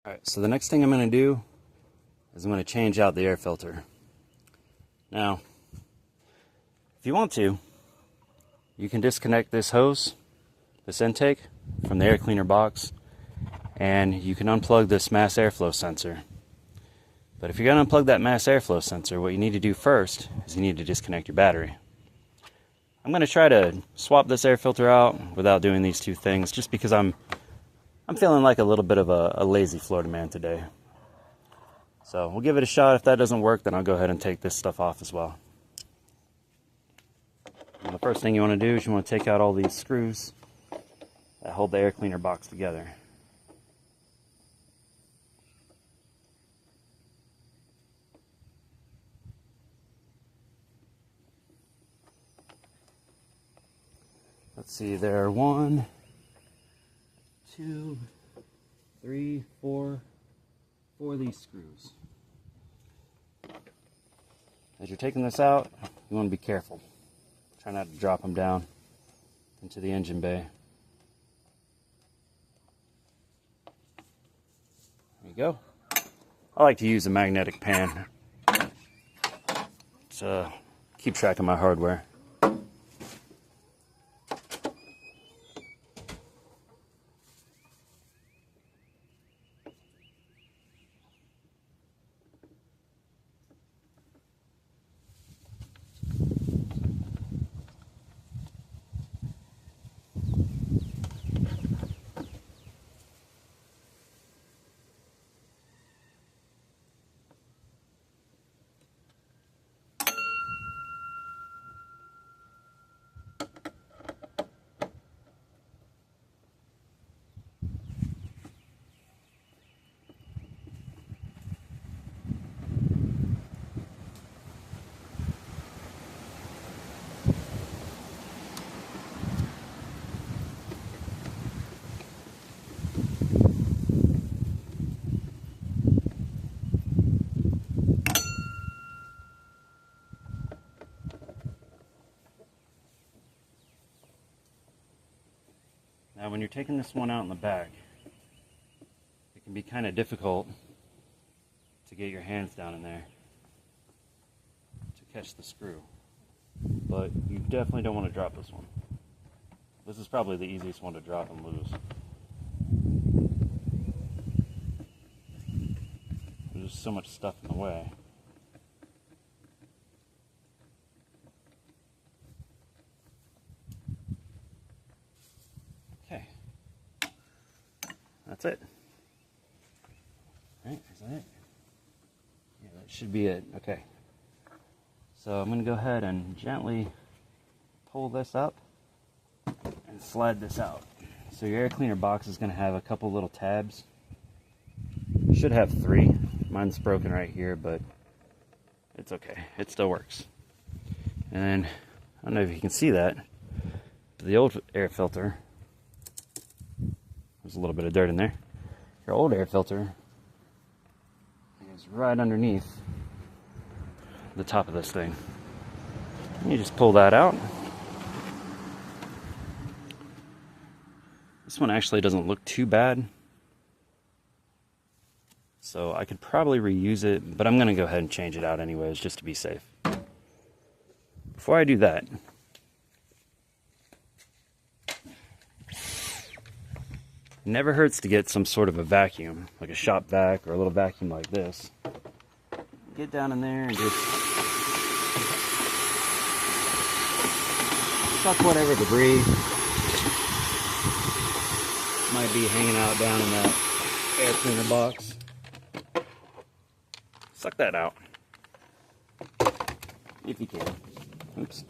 Alright, so the next thing I'm going to do is I'm going to change out the air filter. Now, if you want to, you can disconnect this hose, this intake, from the air cleaner box, and you can unplug this mass airflow sensor. But if you're going to unplug that mass airflow sensor, what you need to do first is you need to disconnect your battery. I'm going to try to swap this air filter out without doing these two things, just because I'm feeling like a little bit of a lazy Florida man today. So we'll give it a shot. If that doesn't work, then I'll go ahead and take this stuff off as well. And the first thing you want to do is you want to take out all these screws that hold the air cleaner box together. Let's see, there are 1, 2, 3, 4 of these screws. As you're taking this out, you want to be careful. Try not to drop them down into the engine bay. There you go. I like to use a magnetic pan to keep track of my hardware. Now when you're taking this one out in the back, it can be kind of difficult to get your hands down in there to catch the screw. But you definitely don't want to drop this one. This is probably the easiest one to drop and lose. There's just so much stuff in the way. Okay. That's it. Alright, is that it? Yeah, that should be it. Okay. So I'm going to go ahead and gently pull this up and slide this out. So your air cleaner box is going to have a couple little tabs. You should have 3. Mine's broken right here, but it's okay. It still works. And I don't know if you can see that, but the old air filter, there's a little bit of dirt in there. Your old air filter is right underneath the top of this thing. And you just pull that out. This one actually doesn't look too bad, so I could probably reuse it, but I'm going to go ahead and change it out anyways, just to be safe. Before I do that, it never hurts to get some sort of a vacuum, like a shop vac or a little vacuum like this. Get down in there and just suck whatever debris might be hanging out down in that air cleaner box. Suck that out. If you can. Oops.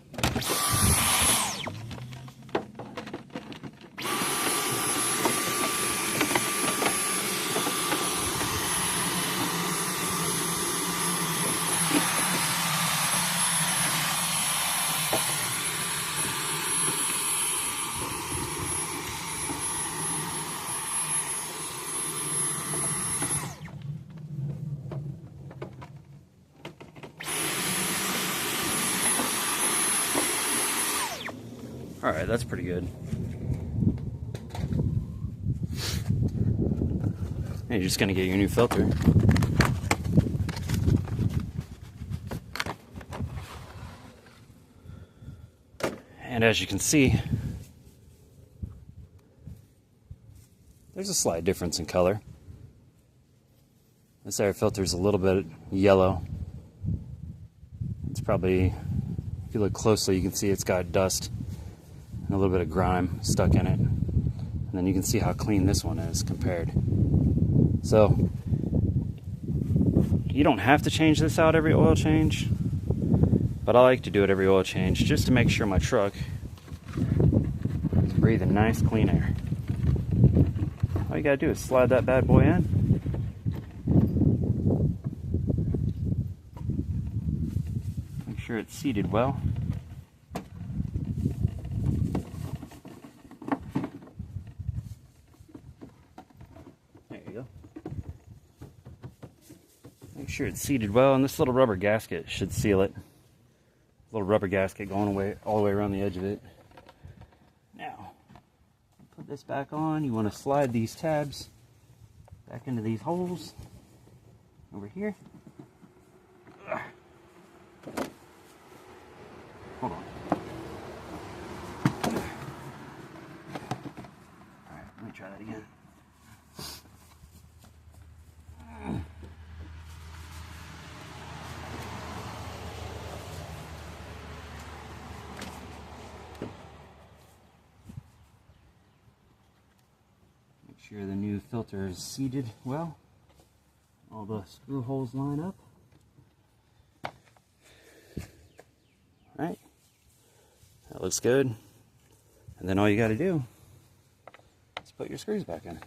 Alright, that's pretty good. And you're just going to get your new filter. And as you can see, there's a slight difference in color. This air filter is a little bit yellow. It's probably, if you look closely, you can see it's got dust and a little bit of grime stuck in it. And then you can see how clean this one is compared. So, you don't have to change this out every oil change, but I like to do it every oil change just to make sure my truck is breathing nice, clean air. All you gotta do is slide that bad boy in. Make sure it's seated well. There you go. Make sure it's seated well, and this little rubber gasket should seal it. Little rubber gasket going away all the way around the edge of it. Now, put this back on. You want to slide these tabs back into these holes over here. Hold on. Alright, let me try that again. Make sure the new filter is seated well. All the screw holes line up. Alright. That looks good. And then all you got to do is put your screws back in.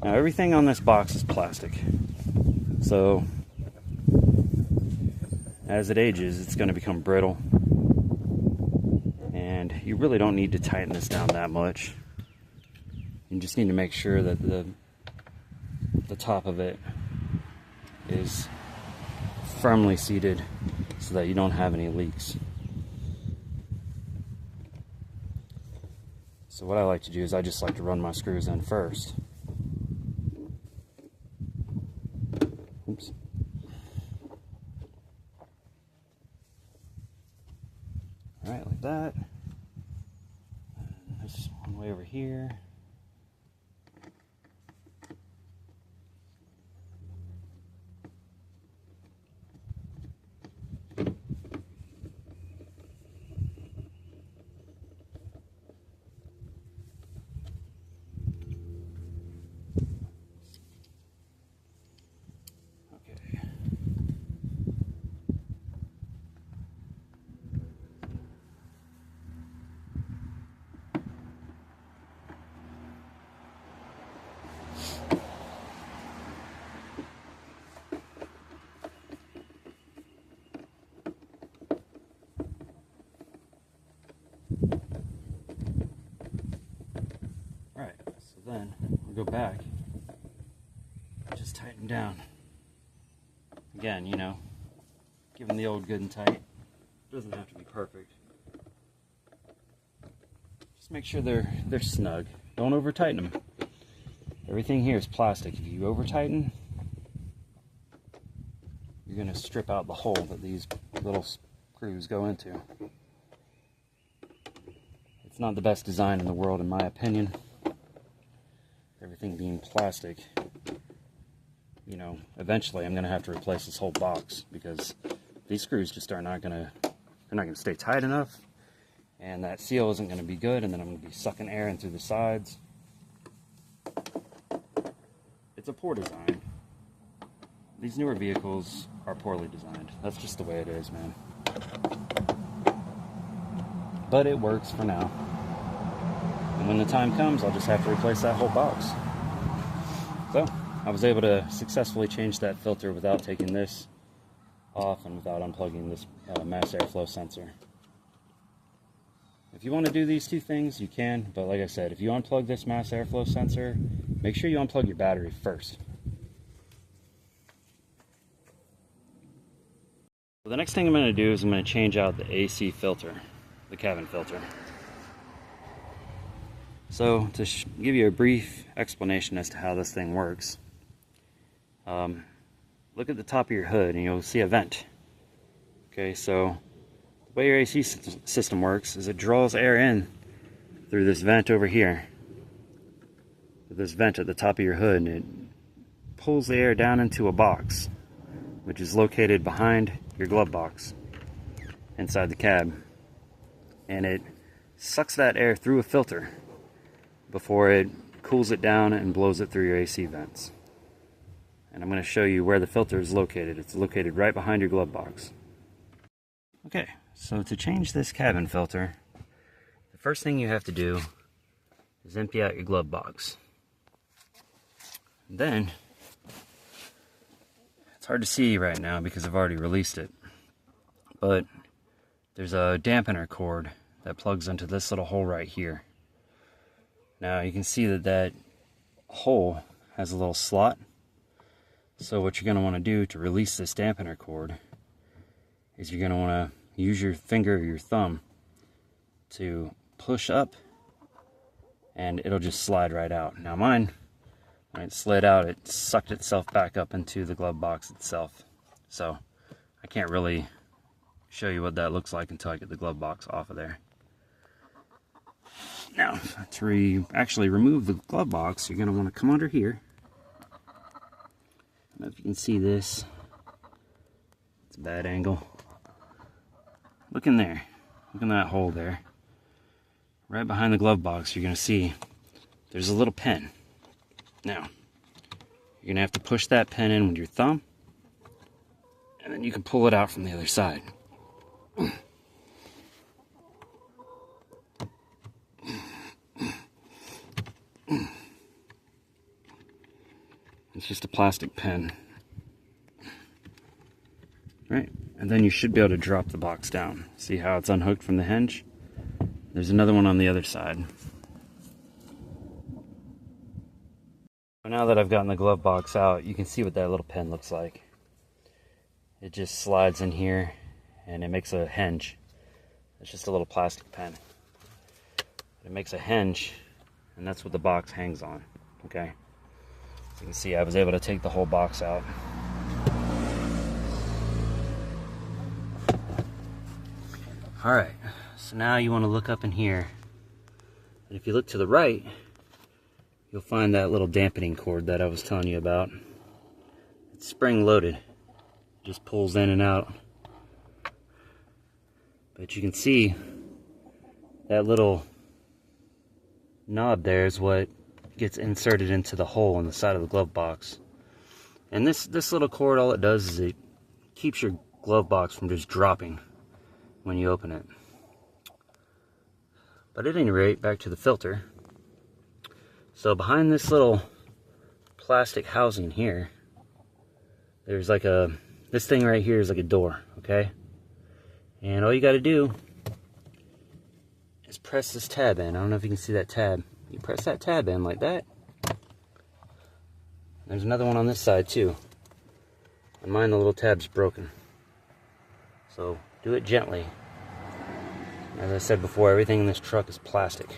Now everything on this box is plastic. So as it ages, it's going to become brittle. And you really don't need to tighten this down that much. You just need to make sure that the top of it is firmly seated so that you don't have any leaks. So what I like to do is I just like to run my screws in first. Oops. Alright, like that. And this one way over here. Alright, so then we'll go back and just tighten down. Again, you know, give them the old good and tight. It doesn't have to be perfect. Just make sure they're snug. Don't over tighten them. Everything here is plastic. If you over tighten, you're going to strip out the hole that these little screws go into. It's not the best design in the world, in my opinion. Everything being plastic, you know, eventually I'm going to have to replace this whole box because these screws just are not going to, they're not going to stay tight enough, and that seal isn't going to be good, and then I'm going to be sucking air in through the sides. It's a poor design. These newer vehicles are poorly designed. That's just the way it is, man. But it works for now. And when the time comes, I'll just have to replace that whole box. So, I was able to successfully change that filter without taking this off and without unplugging this mass airflow sensor. If you want to do these two things, you can, but like I said, if you unplug this mass airflow sensor, make sure you unplug your battery first. Well, the next thing I'm going to do is I'm going to change out the AC filter, the cabin filter. So to give you a brief explanation as to how this thing works, look at the top of your hood and you'll see a vent. Okay, so the way your AC system works is it draws air in through this vent over here. This vent at the top of your hood, and it pulls the air down into a box, which is located behind your glove box inside the cab. And it sucks that air through a filter before it cools it down and blows it through your AC vents. And I'm going to show you where the filter is located. It's located right behind your glove box. Okay, so to change this cabin filter, the first thing you have to do is empty out your glove box. Then, it's hard to see right now because I've already released it, but there's a dampener cord that plugs into this little hole right here. Now you can see that that hole has a little slot. So what you're going to want to do to release this dampener cord is you're going to want to use your finger or your thumb to push up, and it'll just slide right out. Now mine, when it slid out, it sucked itself back up into the glove box itself. So I can't really show you what that looks like until I get the glove box off of there. Now, to actually remove the glove box, you're going to want to come under here. I don't know if you can see this. It's a bad angle. Look in there. Look in that hole there. Right behind the glove box, you're going to see there's a little pin. Now, you're going to have to push that pin in with your thumb, and then you can pull it out from the other side. It's just a plastic pin. Right, and then you should be able to drop the box down. See how it's unhooked from the hinge? There's another one on the other side. Now that I've gotten the glove box out, you can see what that little pin looks like. It just slides in here and it makes a hinge. It's just a little plastic pin. It makes a hinge, and that's what the box hangs on. Okay? So you can see I was able to take the whole box out. Alright, so now you want to look up in here. And if you look to the right, you'll find that little dampening cord that I was telling you about. It's spring loaded. It just pulls in and out. But you can see that little knob there is what gets inserted into the hole on the side of the glove box. And this little cord, all it does is it keeps your glove box from just dropping when you open it. But at any rate, back to the filter. So behind this little plastic housing here, there's like this thing right here is like a door, okay? And all you gotta do is press this tab in. I don't know if you can see that tab. You press that tab in like that. There's another one on this side too. On mine, the little tab's broken. So do it gently. As I said before, everything in this truck is plastic.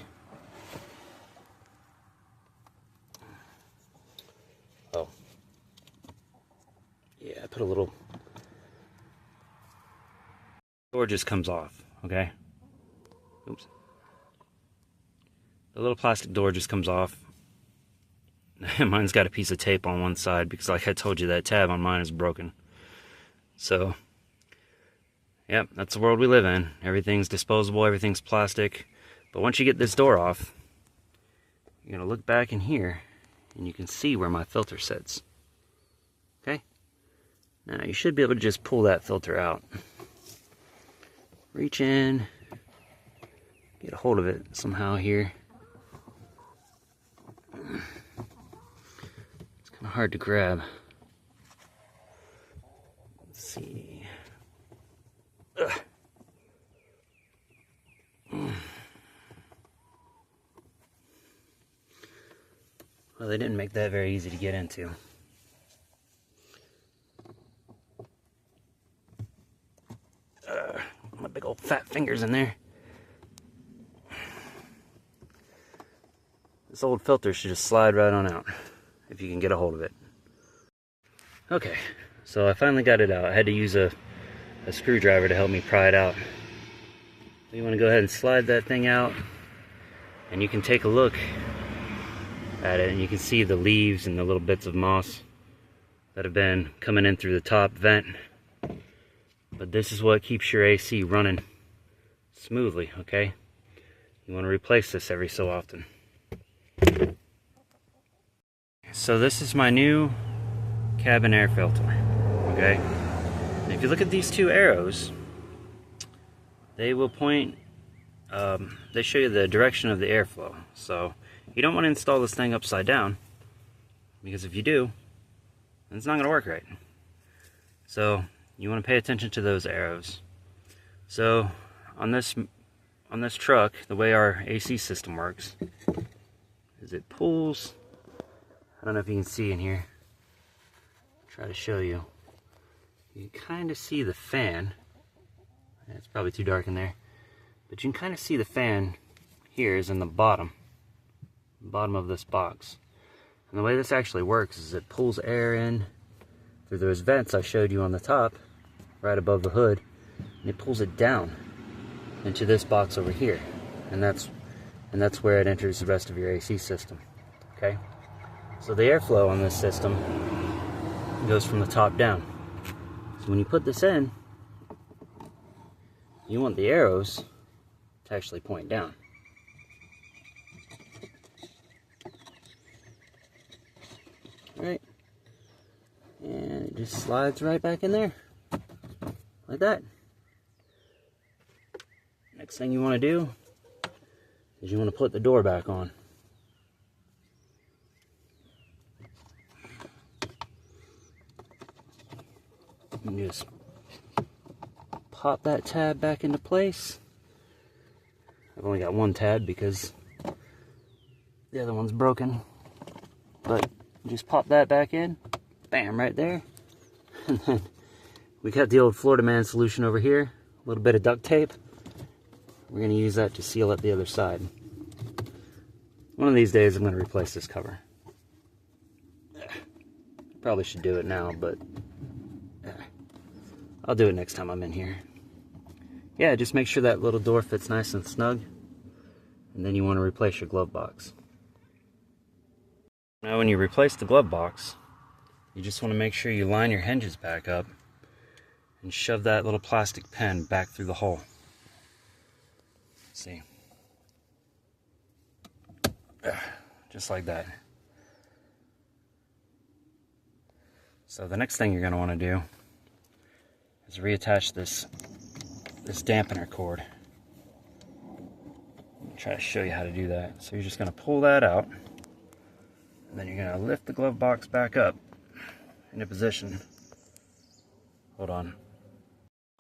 Oh. Yeah, I put a little... door just comes off, okay? Oops. The little plastic door just comes off. Mine's got a piece of tape on one side because, like I told you, that tab on mine is broken. So, yep, that's the world we live in. Everything's disposable, everything's plastic. But once you get this door off, you're going to look back in here and you can see where my filter sits. Okay? Now, you should be able to just pull that filter out. Reach in, get a hold of it somehow here. It's kind of hard to grab. Let's see. Ugh. Well, they didn't make that very easy to get into. fingers in there. This old filter should just slide right on out, if you can get a hold of it. Okay, so I finally got it out. I had to use a screwdriver to help me pry it out. So you want to go ahead and slide that thing out, and you can take a look at it, and you can see the leaves and the little bits of moss that have been coming in through the top vent. But this is what keeps your AC running smoothly, okay? You want to replace this every so often. So this is my new cabin air filter, okay? And if you look at these two arrows, they will point, they show you the direction of the airflow. So you don't want to install this thing upside down, because if you do, then it's not going to work right. So you want to pay attention to those arrows. So on this truck, the way our AC system works is it pulls, I don't know if you can see in here, I'll try to show you. You can kind of see the fan. It's probably too dark in there, but you can kind of see the fan here is in the bottom of this box. And the way this actually works is it pulls air in through those vents I showed you on the top, right above the hood, and it pulls it down into this box over here, and that's where it enters the rest of your AC system. Okay, so the airflow on this system goes from the top down. So when you put this in, you want the arrows to actually point down. Right, and it just slides right back in there, like that. Next thing you want to do is you want to put the door back on. And just pop that tab back into place. I've only got one tab because the other one's broken, but just pop that back in, bam, right there. And then we got the old Florida Man solution over here, a little bit of duct tape. We're going to use that to seal up the other side. One of these days I'm going to replace this cover. Probably should do it now, but I'll do it next time I'm in here. Yeah, just make sure that little door fits nice and snug, and then you want to replace your glove box. Now when you replace the glove box, you just want to make sure you line your hinges back up and shove that little plastic pen back through the hole. See, just like that. So the next thing you're going to want to do is reattach this dampener cord. I'll try to show you how to do that. So you're just going to pull that out, and then you're going to lift the glove box back up into position. Hold on.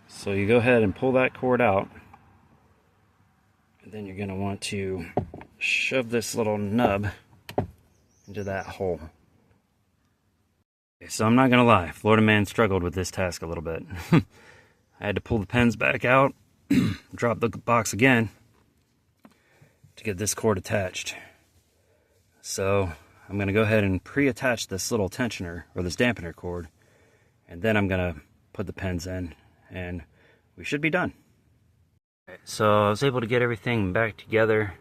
So you go ahead and pull that cord out, and then you're going to want to shove this little nub into that hole. Okay, so I'm not going to lie, Florida Man struggled with this task a little bit. I had to pull the pins back out, drop the box again to get this cord attached. So I'm going to go ahead and pre-attach this little tensioner, or this dampener cord, and then I'm going to put the pins in, and we should be done. Okay, so I was able to get everything back together.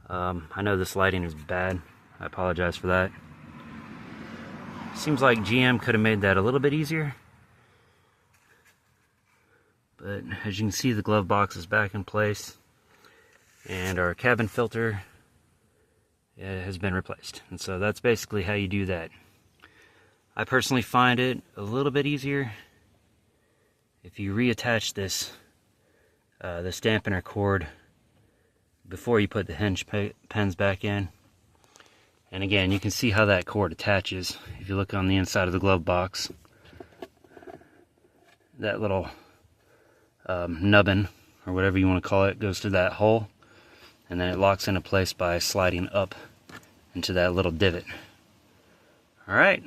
I know this lighting is bad. I apologize for that. Seems like GM could have made that a little bit easier. But as you can see, the glove box is back in place, and our cabin filter has been replaced. And so that's basically how you do that. I personally find it a little bit easier if you reattach this dampener cord before you put the hinge pins back in. And again, you can see how that cord attaches. If you look on the inside of the glove box, that little nubbin, or whatever you want to call it, goes to that hole, and then it locks into place by sliding up into that little divot. Alright,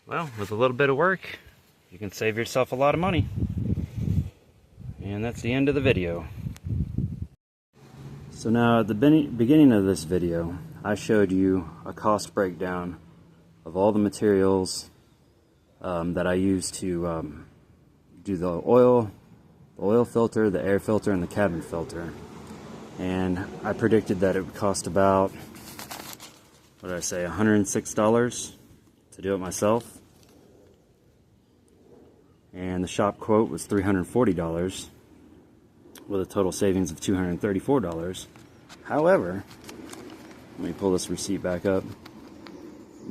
well, with a little bit of work, you can save yourself a lot of money. And that's the end of the video. So now at the beginning of this video, I showed you a cost breakdown of all the materials that I use to do the oil filter, the air filter, and the cabin filter. And I predicted that it would cost about, what did I say, $106 to do it myself. And the shop quote was $340 with a total savings of $234. However, let me pull this receipt back up.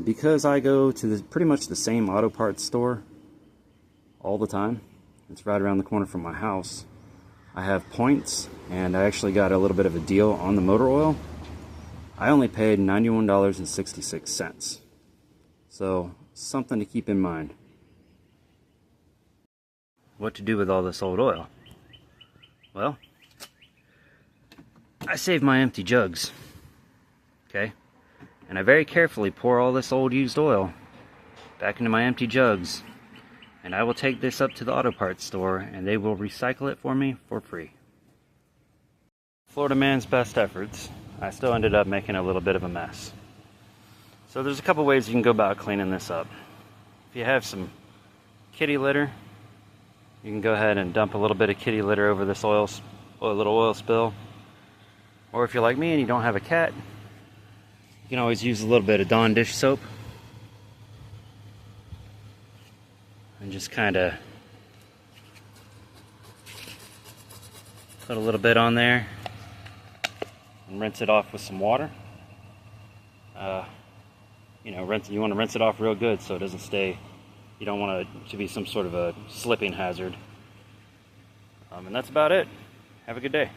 Because I go to pretty much the same auto parts store all the time, it's right around the corner from my house, I have points, and I actually got a little bit of a deal on the motor oil. I only paid $91.66. So, something to keep in mind. What to do with all this old oil? Well, I save my empty jugs, okay? And I very carefully pour all this old used oil back into my empty jugs. And I will take this up to the auto parts store and they will recycle it for me for free. Florida man's best efforts, I still ended up making a little bit of a mess. So there's a couple ways you can go about cleaning this up. If you have some kitty litter, you can go ahead and dump a little bit of kitty litter over this little oil spill. Or if you're like me and you don't have a cat, you can always use a little bit of Dawn dish soap. And just kind of put a little bit on there and rinse it off with some water. You want to rinse it off real good so it doesn't stay, you don't want it to be some sort of a slipping hazard. And that's about it. Have a good day.